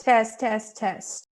Test, test, test.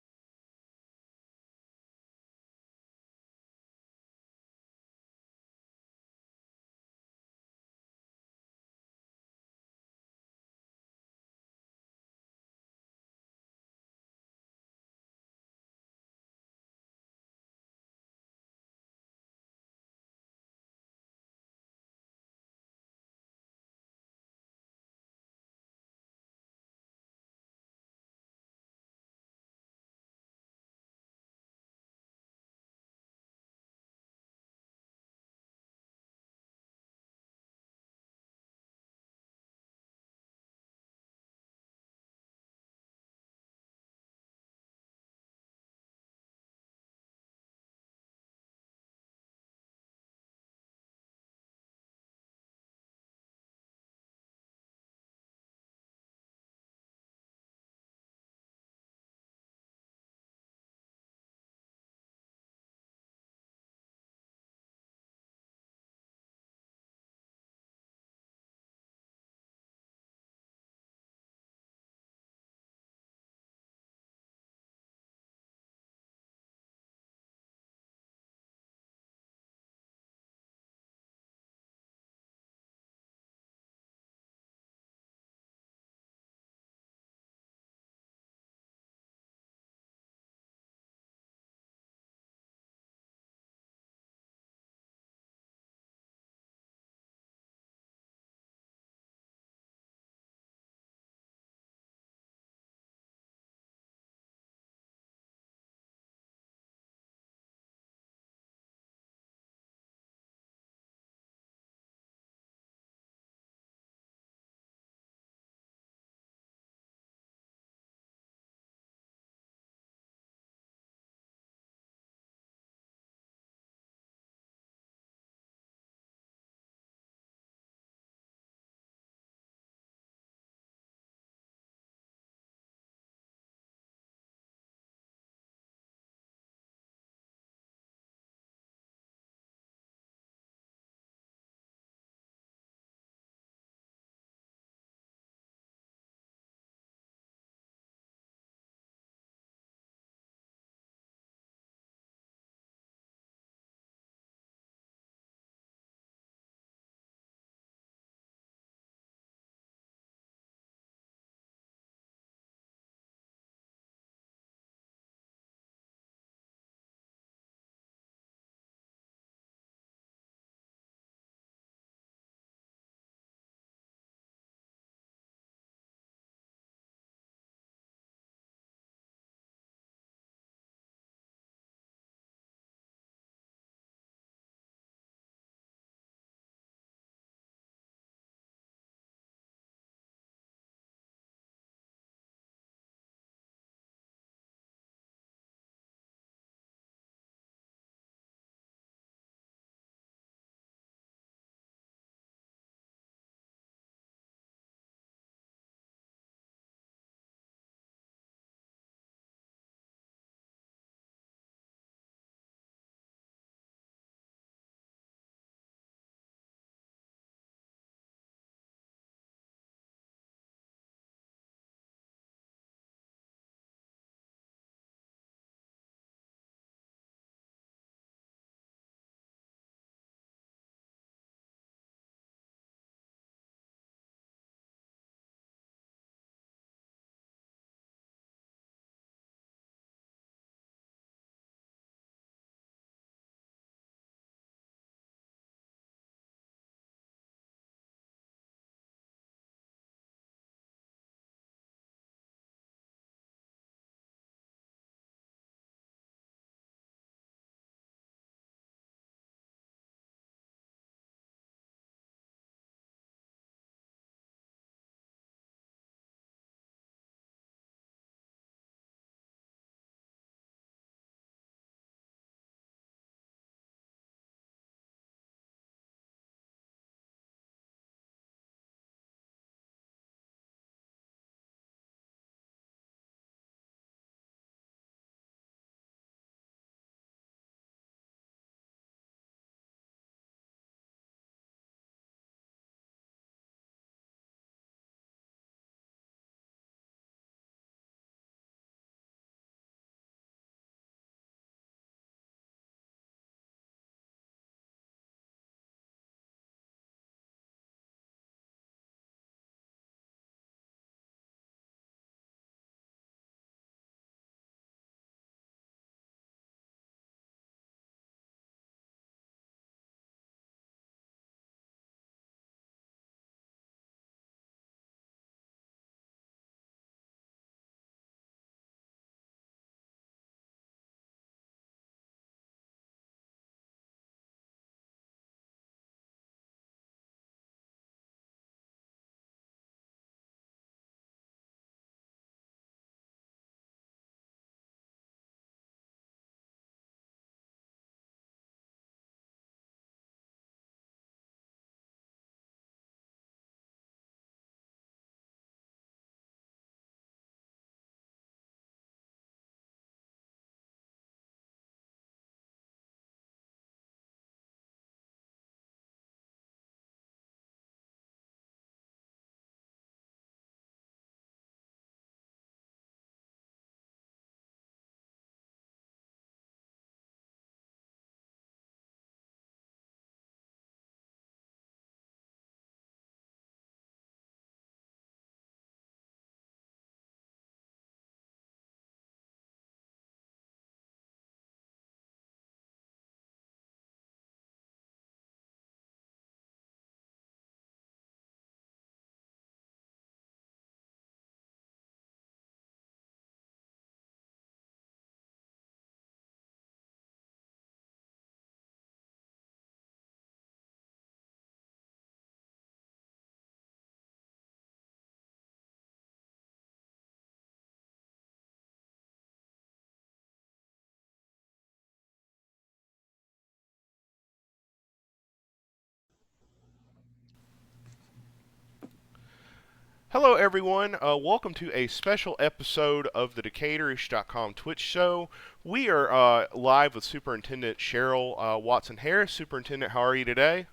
Hello, everyone. Welcome to a special episode of the Decaturish.com Twitch show. We are live with Superintendent Cheryl Watson Harris. Superintendent, how are you today?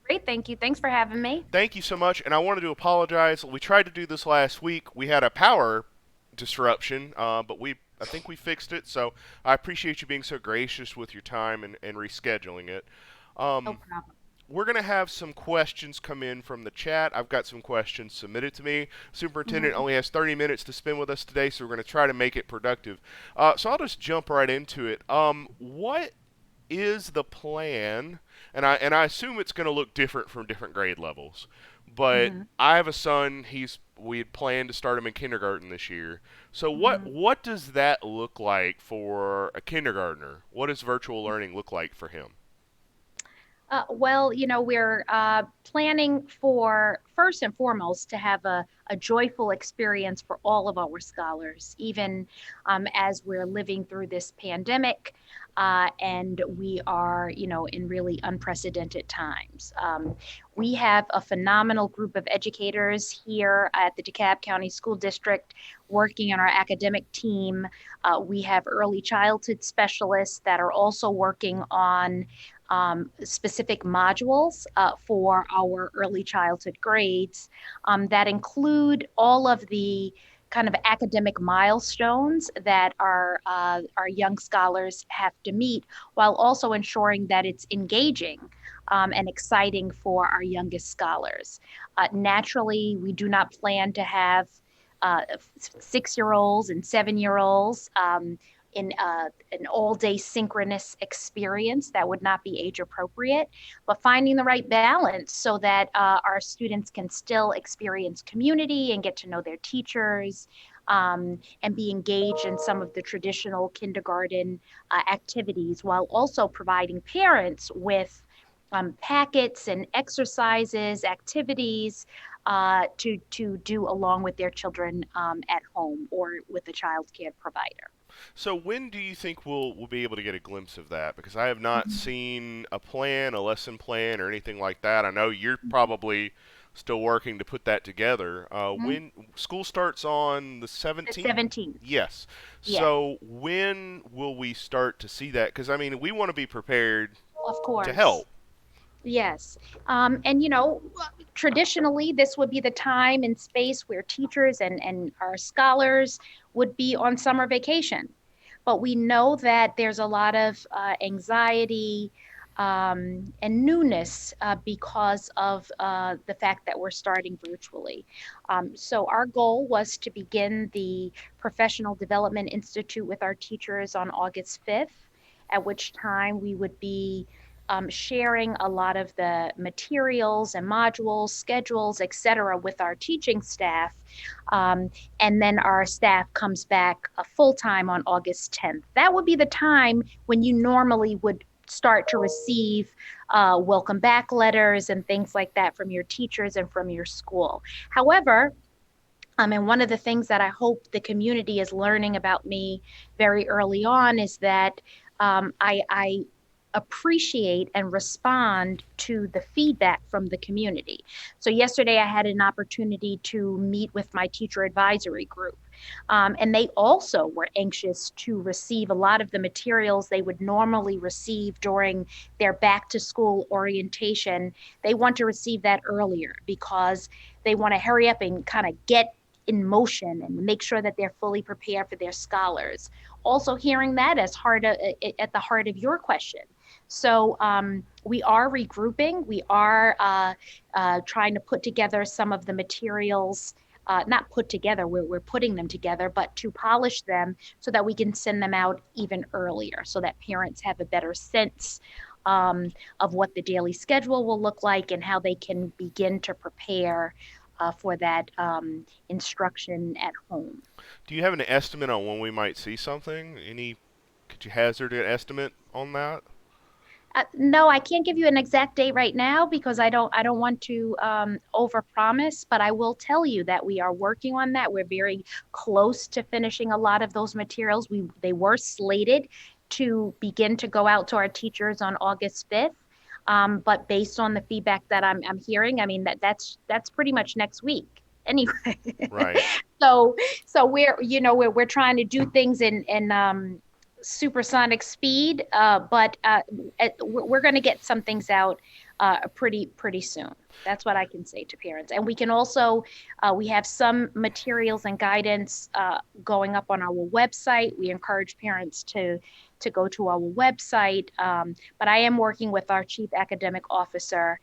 Great, thank you. Thanks for having me. Thank you so much. And I wanted to apologize. We tried to do this last week. We had a power disruption, but I think we fixed it. So I appreciate you being so gracious with your time and rescheduling it. No Um, problem. we're going to have some questions come in from the chat. I've got some questions submitted to me. Superintendent Mhm. only has 30 minutes to spend with us today, so we're going to try to make it productive. So I'll just jump right into it. What is the plan? And I assume it's going to look different from different grade levels. But Mhm. I have a son. We had planned to start him in kindergarten this year. So what Mhm. what does that look like for a kindergartner? What does virtual learning look like for him? We're planning for first and foremost to have a joyful experience for all of our scholars, even as we're living through this pandemic, and we are, in really unprecedented times. We have a phenomenal group of educators here at the DeKalb County School District working on our academic team. We have early childhood specialists that are also working on specific modules for our early childhood grades that include all of the kind of academic milestones that our young scholars have to meet, while also ensuring that it's engaging and exciting for our youngest scholars. Naturally, we do not plan to have 6-year-olds and 7-year-olds in an all day synchronous experience that would not be age appropriate, but finding the right balance so that our students can still experience community and get to know their teachers. And be engaged in some of the traditional kindergarten activities while also providing parents with packets and exercises, activities to do along with their children at home or with a child care provider. So when do you think we'll be able to get a glimpse of that? Because I have not seen a plan, a lesson plan, or anything like that. I know you're probably still working to put that together. Mhm. When school starts on the The 17th? 17th. Yes. Yes, So when will we start to see that? Because I mean, we want to be prepared of to course. help. Yes. And traditionally, this would be the time and space where teachers and our scholars would be on summer vacation. But we know that there's a lot of anxiety and newness because of the fact that we're starting virtually. So, our goal was to begin the Professional Development Institute with our teachers on August 5th, at which time we would be sharing a lot of the materials and modules, schedules, etc., with our teaching staff. Um, and then our staff comes back full time on August 10th. That would be the time when you normally would start to receive welcome back letters and things like that from your teachers and from your school. However, and one of the things that I hope the community is learning about me very early on is that I appreciate and respond to the feedback from the community. So, yesterday I had an opportunity to meet with my teacher advisory group. And they also were anxious to receive a lot of the materials they would normally receive during their back to school orientation. They want to receive that earlier because they want to hurry up and kind of get in motion and make sure that they're fully prepared for their scholars. Also, hearing that as at the heart of your question. So we are regrouping. We are trying to put together some of the materials. Not put together, we're putting them together, but to polish them so that we can send them out even earlier so that parents have a better sense um, of what the daily schedule will look like and how they can begin to prepare for that instruction at home. Do you have an estimate on when we might see something? Could you hazard an estimate on that? No, I can't give you an exact date right now because I don't want to overpromise, but I will tell you that we are working on that. We're very close to finishing a lot of those materials. They were slated to begin to go out to our teachers on August 5th. But based on the feedback that I'm hearing, I mean that's pretty much next week. anyway. Right. So we're we're trying to do things in supersonic speed, but we're going to get some things out pretty soon. That's what I can say to parents. And we can also we have some materials and guidance going up on our website. We encourage parents to go to our website. But I am working with our chief academic officer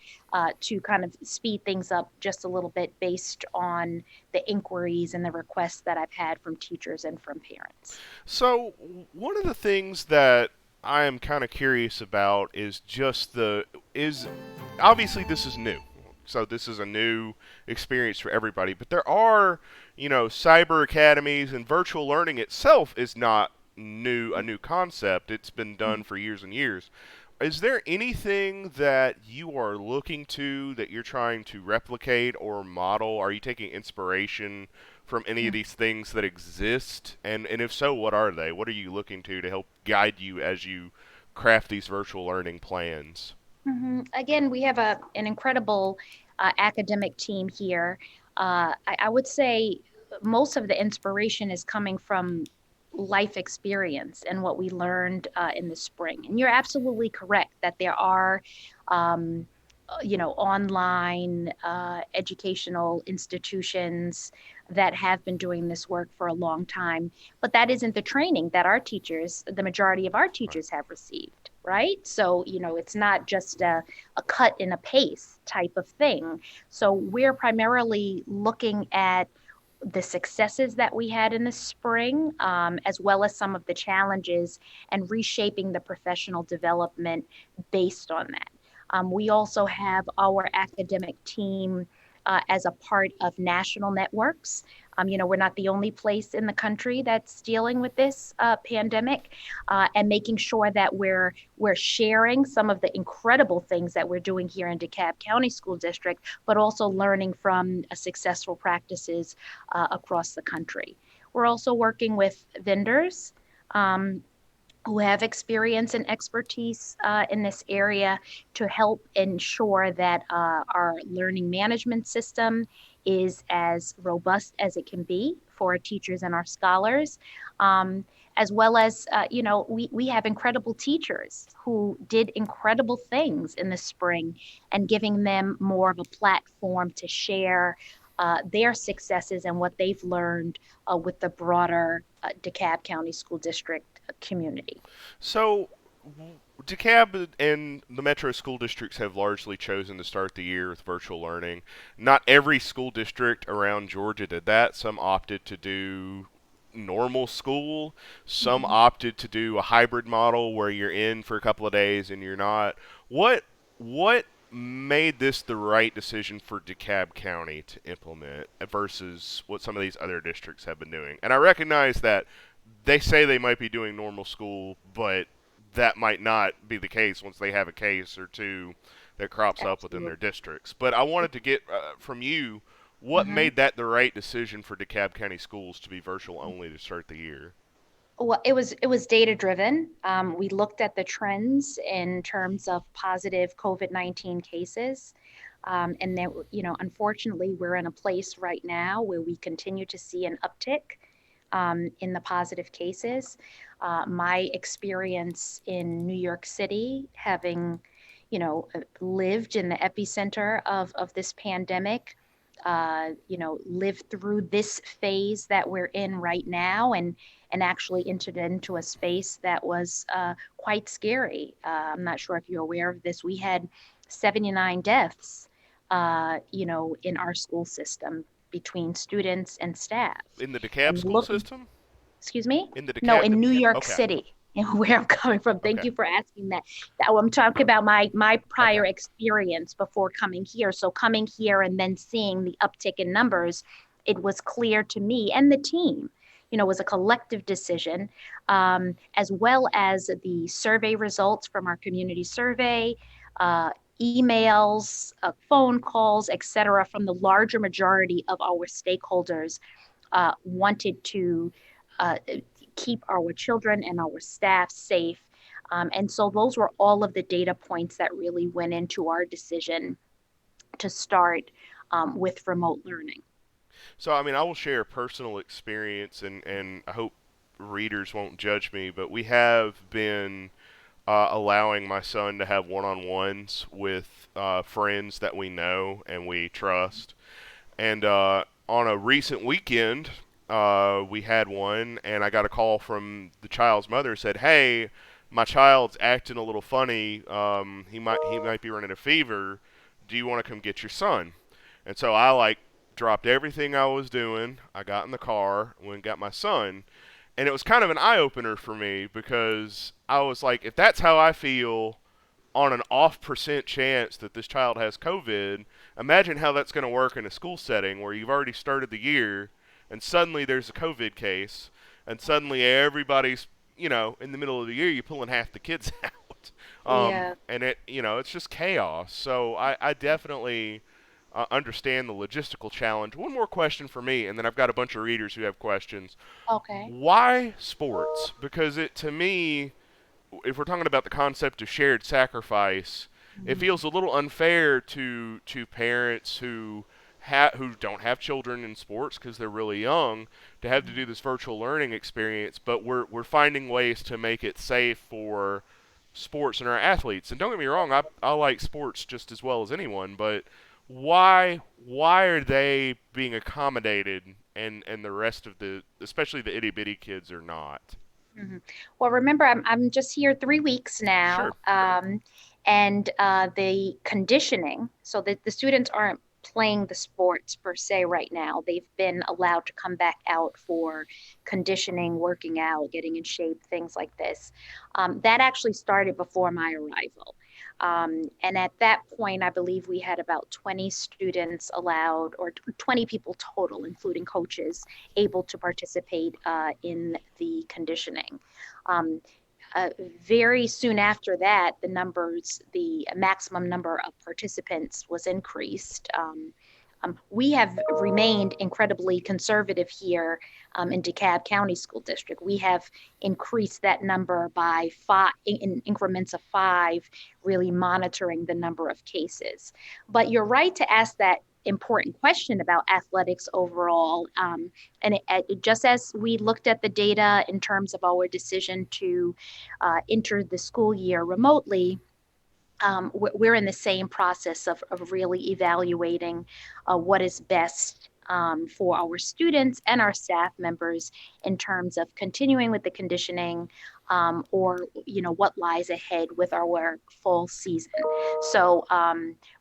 to kind of speed things up just a little bit based on the inquiries and the requests that I've had from teachers and from parents. So, one of the things that I am kind of curious about is just the is obviously this is new. So this is a new experience for everybody, but there are, cyber academies and virtual learning itself is not a new concept. It's been done for years and years. Is there anything that you are looking to that you're trying to replicate or model? Are you taking inspiration from any of these things that exist? And if so, what are they? What are you looking to help guide you as you craft these virtual learning plans? Again, we have an incredible academic team here. I would say most of the inspiration is coming from life experience and what we learned in the spring. And you're absolutely correct that there are, online educational institutions that have been doing this work for a long time. But that isn't the training that the majority of our Right. teachers have received, right? So, it's not just a cut and a paste type of thing. So we're primarily looking at the successes that we had in the spring, as well as some of the challenges and reshaping the professional development based on that. We also have our academic team as a part of national networks. We're not the only place in the country that's dealing with this pandemic, and making sure that we're sharing some of the incredible things that we're doing here in DeKalb County School District, but also learning from successful practices across the country. We're also working with vendors. Um, who have experience and expertise in this area to help ensure that our learning management system is as robust as it can be for our teachers and our scholars. As well as, we have incredible teachers who did incredible things in the spring and giving them more of a platform to share their successes and what they've learned with the broader DeKalb County School District community. So, DeKalb and the metro school districts have largely chosen to start the year with virtual learning. Not every school district around Georgia did that. Some opted to do normal school. Some Mhm. opted to do a hybrid model where you're in for a couple of days and you're not. What made this the right decision for DeKalb County to implement versus what some of these other districts have been doing? And I recognize that they say they might be doing normal school, but that might not be the case once they have a case or two that crops up within their Absolutely. districts. But I wanted to get from you what Mhm. made that the right decision for DeKalb County schools to be virtual only to start the year. Well, it was data driven. We looked at the trends in terms of positive COVID-19 cases. And then, unfortunately, we're in a place right now where we continue to see an uptick in the positive cases. My experience in New York City, having, lived in the epicenter of this pandemic, lived through this phase that we're in right now, and actually entered into a space that was quite scary. I'm not sure if you're aware of this. We had 79 deaths, in our school system between students and staff. In the DeKalb And school look, system? excuse me? In the No, DeKalb? in New York Okay. City, and where I'm coming from. Thank Okay. you for asking that. I'm talking about my Okay. prior experience before coming here. So coming here and then seeing the uptick in numbers, it was clear to me and the team. It was a collective decision, as well as the survey results from our community survey, uh, emails, phone calls, et cetera, from the larger majority of our stakeholders wanted to uh, keep our children and our staff safe. And so those were all of the data points that really went into our decision to start with remote learning. So, I mean, I will share a personal experience, and I hope readers won't judge me, but we have been allowing my son to have one-on-ones with friends that we know and we trust. And on a recent weekend, we had one, and I got a call from the child's mother. Said, "Hey, my child's acting a little funny. He might be running a fever. Do you want to come get your son?" And so I like dropped everything I was doing. I got in the car, went and got my son, and it was kind of an eye opener for me because I was like, if that's how I feel on an off percent chance that this child has COVID, imagine how that's going to work in a school setting where you've already started the year and suddenly there's a COVID case and suddenly everybody's, in the middle of the year, you're pulling half the kids out. Yeah. And it's just chaos. So I definitely understand the logistical challenge. One more question for me, and then I've got a bunch of readers who have questions. Okay. Why sports? Because to me, if we're talking about the concept of shared sacrifice, it Mhm. feels a little unfair to parents who don't have children in sports because they're really young to have to do this virtual learning experience. But we're finding ways to make it safe for sports and our athletes. And don't get me wrong, I like sports just as well as anyone, but why are they being accommodated and the rest of the especially the itty bitty kids are not? Mhm. Well, remember, I'm just here 3 weeks now, Sure. and the conditioning, so that the students aren't playing the sports per se right now. They've been allowed to come back out for conditioning, working out, getting in shape, things like this. That actually started before my arrival. And at that point, I believe we had about 20 students allowed, or 20 people total, including coaches, able to participate in the conditioning. Um, Very soon after that, the maximum number of participants was increased. We have remained incredibly conservative here in DeKalb County School District. We have increased that number by five in increments of five, really monitoring the number of cases. But you're right to ask that important question about athletics overall. Just as we looked at the data in terms of our decision to enter the school year remotely, we're in the same process of really evaluating what is best for our students and our staff members in terms of continuing with the conditioning, or what lies ahead with our full season. So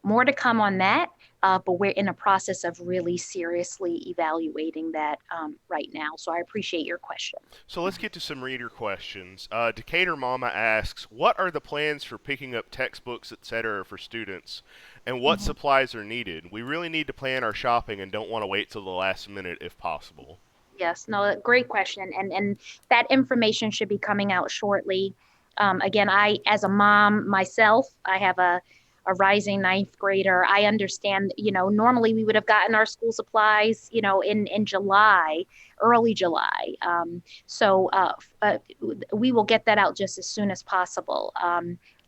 more to come on that, but we're in a process of really seriously evaluating that right now. So I appreciate your question. So let's get to some reader questions. Decatur Mama asks, "What are the plans for picking up textbooks, etc., for students, and what Mhm. supplies are needed? We really need to plan our shopping and don't want to wait till the last minute if possible." Yes, no, great question. And that information should be coming out shortly. Again, as a mom myself, I have a rising ninth grader. I understand, normally we would have gotten our school supplies, in July, early July. We will get that out just as soon as possible.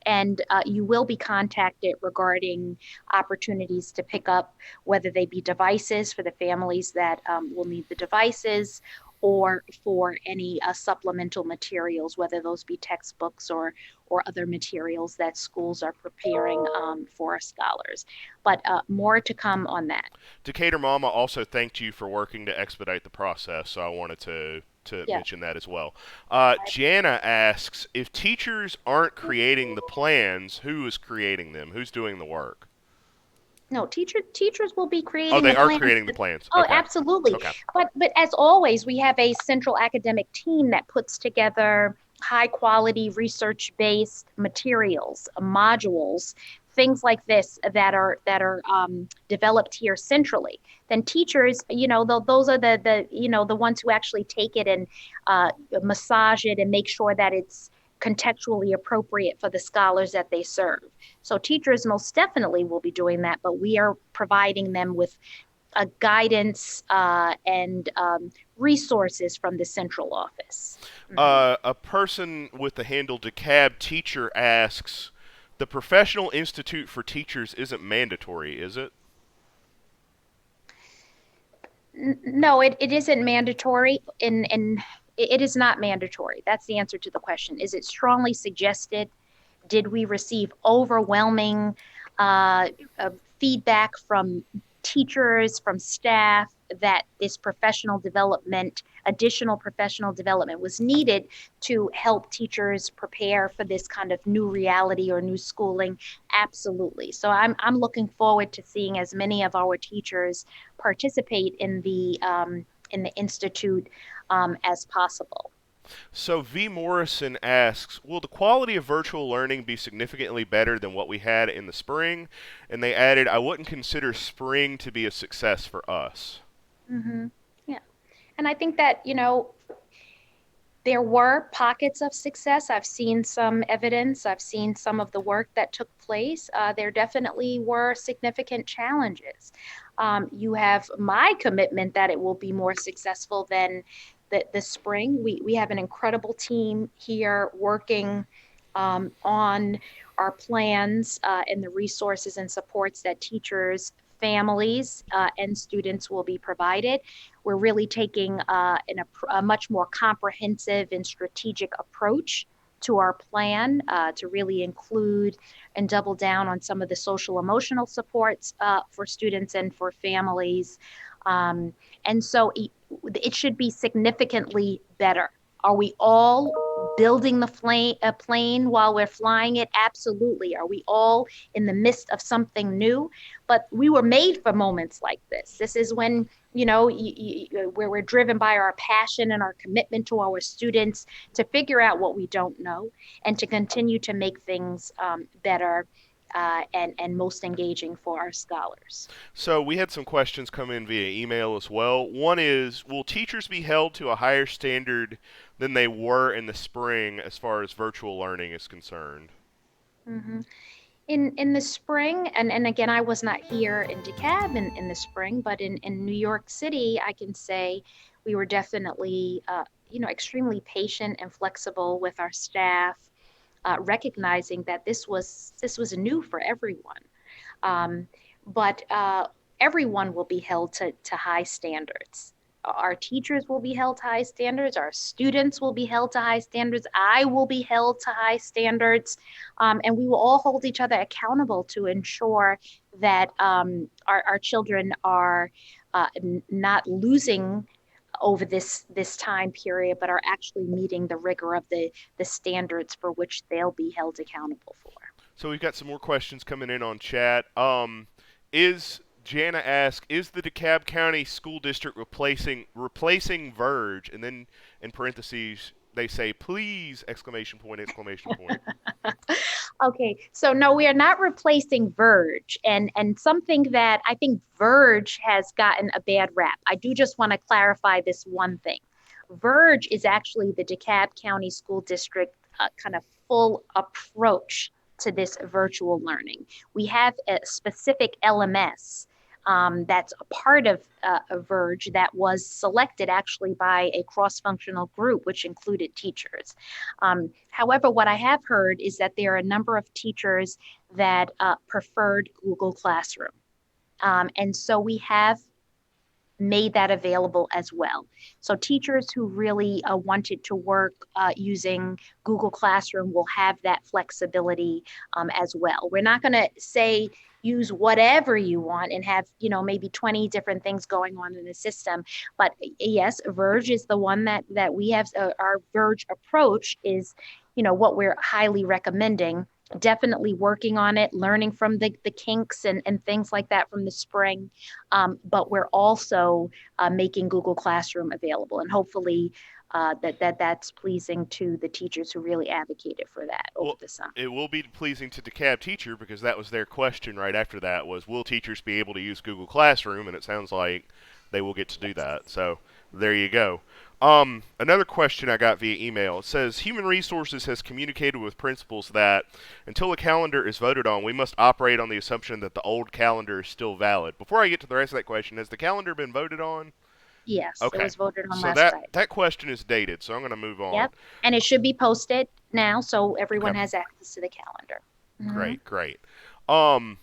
And you will be contacted regarding opportunities to pick up, whether they be devices for the families that will need the devices, or for any supplemental materials, whether those be textbooks or other materials that schools are preparing for our scholars. But more to come on that. Decatur Mama also thanked you for working to expedite the process, so I wanted to Yeah. mention that as well. Jana asks, "If teachers aren't creating the plans, who is creating them? Who's doing the work?" No, teachers will be Oh, creating they the are plans. creating the plans. Oh, Okay. absolutely. Okay. But as always, we have a central academic team that puts together high quality research based materials, modules, things like this that are developed here centrally. Then teachers, those are the ones who actually take it and massage it and make sure that it's contextually appropriate for the scholars that they serve. So teachers most definitely will be doing that, but we are providing them with guidance and resources from the central office. Mhm. A person with the handle DeKalb Teacher asks, "The Professional Institute for Teachers isn't mandatory, is it?" No, it isn't mandatory. It is not mandatory. That's the answer to the question. Is it strongly suggested? Did we receive overwhelming uh, uh, feedback from teachers, from staff, that this professional development, additional professional development was needed to help teachers prepare for this kind of new reality or new schooling? Absolutely. So I'm looking forward to seeing as many of our teachers participate in the institute as possible. So V. Morrison asks, will the quality of virtual learning be significantly better than what we had in the spring? And they added, I wouldn't consider spring to be a success for us. Hmm. Yeah. And I think that, there were pockets of success. I've seen some evidence. I've seen some of the work that took place. There definitely were significant challenges. You have my commitment that it will be more successful than the spring. We have an incredible team here working on our plans and the resources and supports that teachers, families, and students will be provided. We're really taking a much more comprehensive and strategic approach to our plan to really include and double down on some of the social emotional supports for students and for families. Um, and so it should be significantly better. Are we all building a plane while we're flying it? Absolutely. Are we all in the midst of something new? But we were made for moments like this. This is when, where we're driven by our passion and our commitment to our students to figure out what we don't know and to continue to make things better and most engaging for our scholars. So we had some questions come in via email as well. One is, will teachers be held to a higher standard than they were in the spring as far as virtual learning is concerned? Mm-hmm. In the spring, and again, I was not here in DeKalb in the spring, but in New York City, I can say we were definitely, extremely patient and flexible with our staff, recognizing that this was new for everyone. Um, but everyone will be held to high standards. Our teachers will be held to high standards. Our students will be held to high standards. I will be held to high standards. And we will all hold each other accountable to ensure that our children are not losing over this time period, but are actually meeting the rigor of the standards for which they'll be held accountable for. So we've got some more questions coming in on chat. Is Jana asked, is the DeKalb County School District replacing Verge? And then in parentheses they say, please! Exclamation point! Exclamation point! Okay, so no, we are not replacing Verge, and something that I think Verge has gotten a bad rap. I do just want to clarify this one thing. Verge is actually the DeKalb County School District kind of full approach to this virtual learning. We have a specific LMS that's a part of Verge that was selected actually by a cross-functional group, which included teachers. However, what I have heard is that there are a number of teachers that preferred Google Classroom. And so we have made that available as well. So teachers who really wanted to work using Google Classroom will have that flexibility as well. We're not going to say use whatever you want and have, maybe 20 different things going on in the system. But yes, Verge is the one that we have. Our Verge approach is, what we're highly recommending. Definitely working on it, learning from the kinks and things like that from the spring. But we're also making Google Classroom available, and hopefully that's pleasing to the teachers who really advocated for that over Well, the summer. it will be pleasing to DeKalb teacher because that was their question right after that was, will teachers be able to use Google Classroom? And it sounds like they will get to do Yes. that. So there you go. Another question I got via email. It says, Human Resources has communicated with principals that until a calendar is voted on, we must operate on the assumption that the old calendar is still valid. Before I get to the rest of that question, has the calendar been voted on? Yes, it Okay. was voted on So last that, Friday. that question is dated, so I'm going to move on. Yep. And it should be posted now so Okay. everyone has access to the calendar. Hmm. Great, great. Um,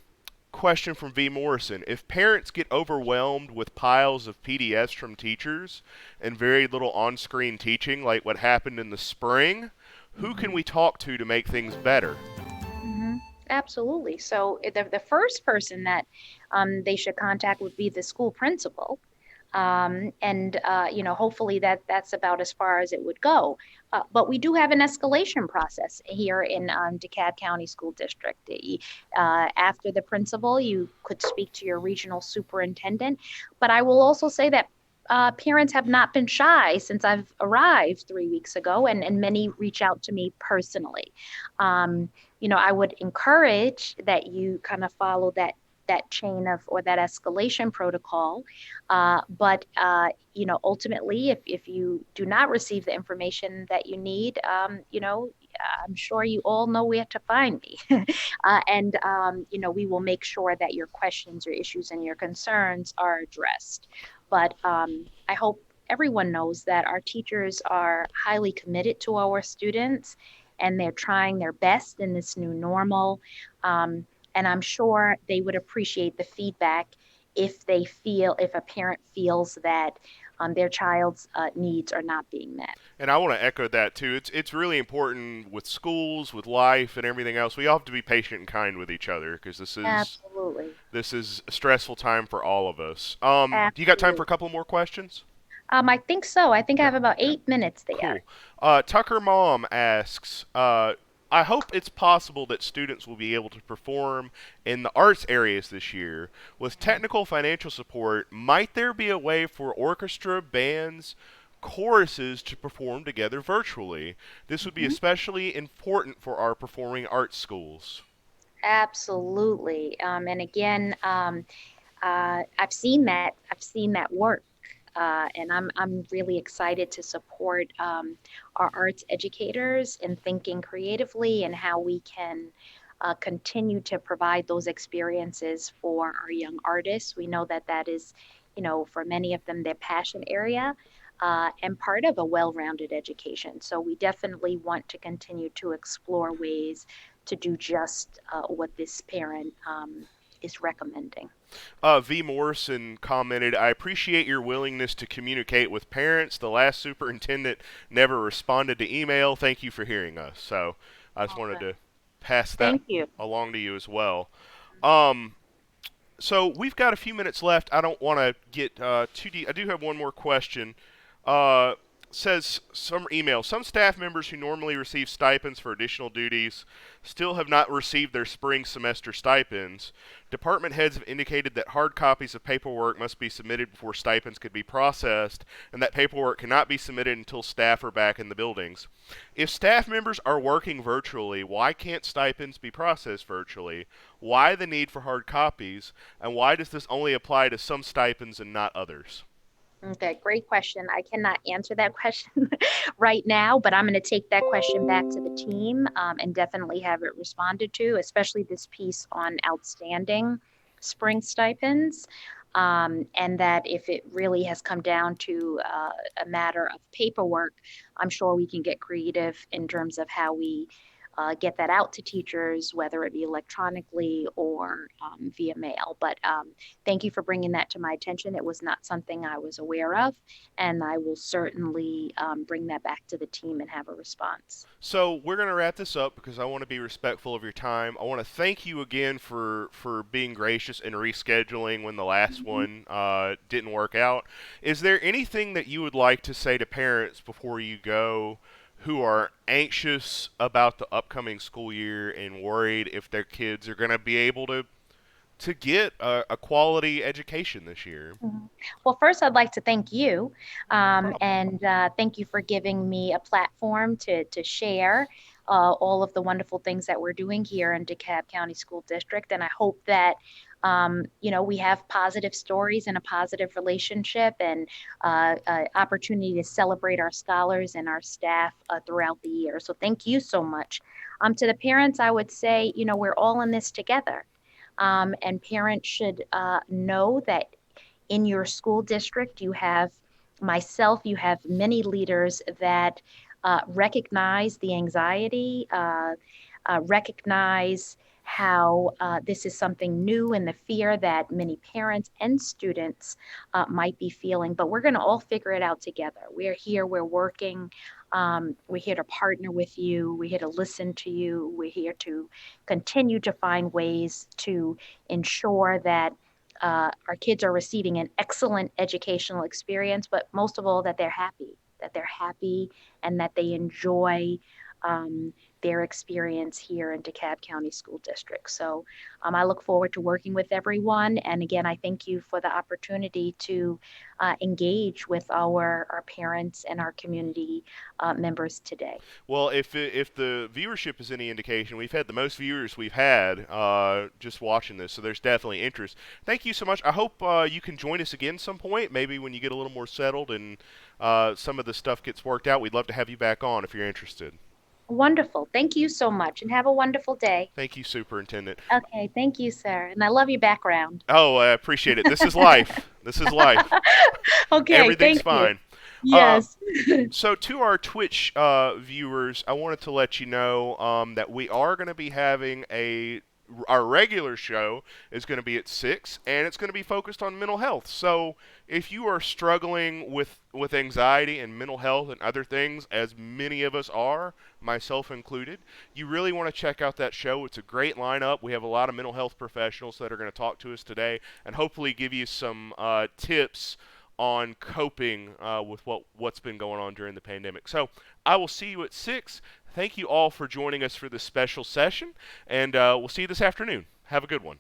question from V. Morrison. If parents get overwhelmed with piles of PDFs from teachers and very little on-screen teaching, like what happened in the spring, who can we talk to make things better? Hmm. Absolutely. So the first person that they should contact would be the school principal. And hopefully that's about as far as it would go. But we do have an escalation process here in DeKalb County School District. After the principal, you could speak to your regional superintendent. But I will also say that parents have not been shy since I've arrived 3 weeks ago, and many reach out to me personally. I would encourage that you kind of follow that chain of or that escalation protocol. Ultimately, if you do not receive the information that you need, I'm sure you all know where to find me. We will make sure that your questions, your issues, and your concerns are addressed. But I hope everyone knows that our teachers are highly committed to our students and they're trying their best in this new normal. And I'm sure they would appreciate the feedback if a parent feels that their child's needs are not being met. And I want to echo that too. It's really important with schools, with life, and everything else. We all have to be patient and kind with each other because Absolutely. this is a stressful time for all of us. Do you got time for Absolutely. a couple more questions? I think so. I think I Okay. have about 8 minutes there. Cool. Tucker Mom asks, I hope it's possible that students will be able to perform in the arts areas this year. With technical financial support, might there be a way for orchestra, bands, choruses to perform together virtually? This would be Mhm. especially important for our performing arts schools. Absolutely. And again, I've seen that. I've seen that work. And I'm really excited to support our arts educators in thinking creatively and how we can continue to provide those experiences for our young artists. We know that that is, for many of them, their passion area. And part of a well-rounded education. So we definitely want to continue to explore ways to do just what this parent is recommending. V. Morrison commented, I appreciate your willingness to communicate with parents. The last superintendent never responded to email. Thank you for hearing us. So I just Oh, wanted good. to pass that Thank you. along to you as well. Um, so we've got a few minutes left. I don't want to get too deep. I do have one more question. Uh, says some email. Some staff members who normally receive stipends for additional duties still have not received their spring semester stipends. Department heads have indicated that hard copies of paperwork must be submitted before stipends could be processed, and that paperwork cannot be submitted until staff are back in the buildings. If staff members are working virtually, why can't stipends be processed virtually? Why the need for hard copies? And why does this only apply to some stipends and not others? Okay, great question. I cannot answer that question right now, but I'm going to take that question back to the team and definitely have it responded to, especially this piece on outstanding spring stipends. And that if it really has come down to a matter of paperwork, I'm sure we can get creative in terms of how we get that out to teachers, whether it be electronically or via mail. But thank you for bringing that to my attention. It was not something I was aware of, and I will certainly bring that back to the team and have a response. So we're going to wrap this up because I want to be respectful of your time. I want to thank you again for being gracious and rescheduling when the last Mhm. one didn't work out. Is there anything that you would like to say to parents before you go who are anxious about the upcoming school year and worried if their kids are going to be able to get a quality education this year? Mhm. Well, first, I'd like to thank you, No problem. and thank you for giving me a platform to share all of the wonderful things that we're doing here in DeKalb County School District. And I hope that we have positive stories and a positive relationship and opportunity to celebrate our scholars and our staff throughout the year. So thank you so much. To the parents, I would say, we're all in this together. And parents should know that in your school district, you have myself, you have many leaders that recognize the anxiety, recognize how this is something new and the fear that many parents and students might be feeling. But we're going to all figure it out together. We're here, we're working. We're here to partner with you. We're here to listen to you. We're here to continue to find ways to ensure that our kids are receiving an excellent educational experience, but most of all, that they're happy and that they enjoy um, their experience here in DeKalb County School District. So I look forward to working with everyone. And again, I thank you for the opportunity to engage with our parents and our community members today. Well, if the viewership is any indication, we've had the most viewers we've had just watching this, so there's definitely interest. Thank you so much. I hope you can join us again some point, maybe when you get a little more settled and some of the stuff gets worked out. We'd love to have you back on if you're interested. Wonderful. Thank you so much and have a wonderful day. Thank you, Superintendent. Okay, thank you, sir. And I love your background. Oh, I appreciate it. This is life. This is life. Okay, Everything's thank you. fine. Uh, Yes. So to our Twitch viewers, I wanted to let you know that we are going to be having our regular show is going to be at 6, and it's going to be focused on mental health. So if you are struggling with anxiety and mental health and other things, as many of us are, myself included, you really want to check out that show. It's a great lineup. We have a lot of mental health professionals that are going to talk to us today and hopefully give you some tips on coping with what's been going on during the pandemic. So I will see you at 6. Thank you all for joining us for this special session, and we'll see you this afternoon. Have a good one.